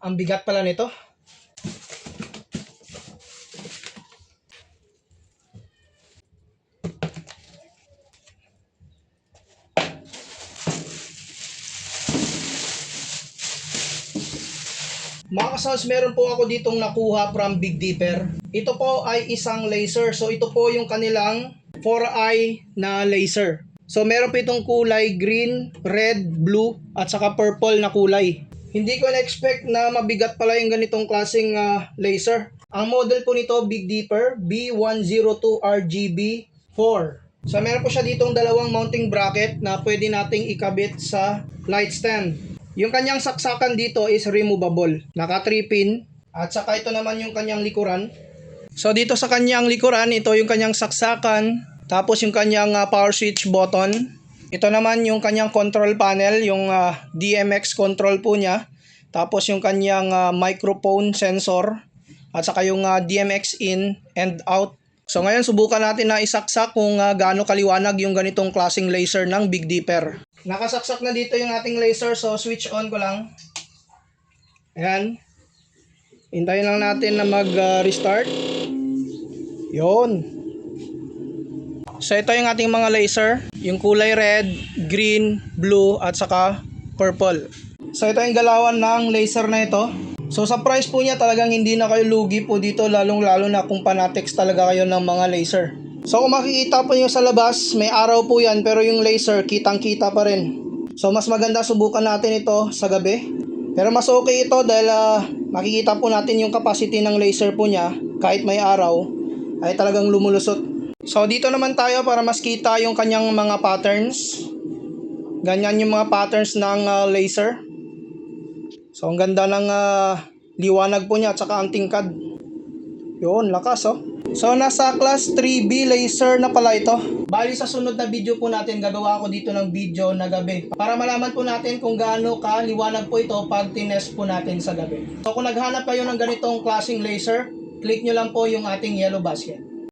Ang bigat pala nito. Mga kasals, meron po ako ditong nakuha from Big Dipper. Ito po ay isang laser. So ito po yung kanilang 4-eye na laser. So meron po itong kulay green, red, blue, at saka purple na kulay. Hindi ko na-expect na mabigat pala yung ganitong klaseng laser. Ang model po nito, Big Dipper B102RGB4. So meron po siya ditong dalawang mounting bracket na pwede nating ikabit sa light stand. Yung kanyang saksakan dito is removable. Naka 3 pin. At saka ito naman yung kanyang likuran. So dito sa kanyang likuran, ito yung kanyang saksakan. Tapos yung kanyang power switch button. Ito naman yung kanyang control panel, yung DMX control po niya. Tapos yung kanyang microphone sensor. At saka yung DMX in and out. So ngayon subukan natin na isaksak kung gaano kaliwanag yung ganitong klaseng laser ng Big Dipper. Nakasaksak na dito yung ating laser, so switch on ko lang. Ayan. Hintayin lang natin na mag-restart. Yun. So ito yung ating mga laser. Yung kulay red, green, blue, at saka purple. So ito yung galawan ng laser na ito. So sa price po niya talagang hindi na kayo lugi po dito, lalong-lalo na kung panatex talaga kayo ng mga laser. So kung makikita po nyo sa labas, may araw po yan, pero yung laser kitang-kita pa rin. So mas maganda subukan natin ito sa gabi. Pero mas okay ito dahil makikita po natin yung capacity ng laser po niya kahit may araw ay talagang lumulusot. So dito naman tayo para mas kita yung kanyang mga patterns. Ganyan yung mga patterns ng laser. So ang ganda ng liwanag po niya at saka ang tingkad. Yun, lakas oh. So nasa class 3B laser na pala ito. Bali sa sunod na video po natin gagawa ako dito ng video na gabi para malaman po natin kung gaano kaliwanag po ito pag tinest po natin sa gabi. So kung naghanap kayo ng ganitong klaseng laser, click nyo lang po yung ating yellow basket.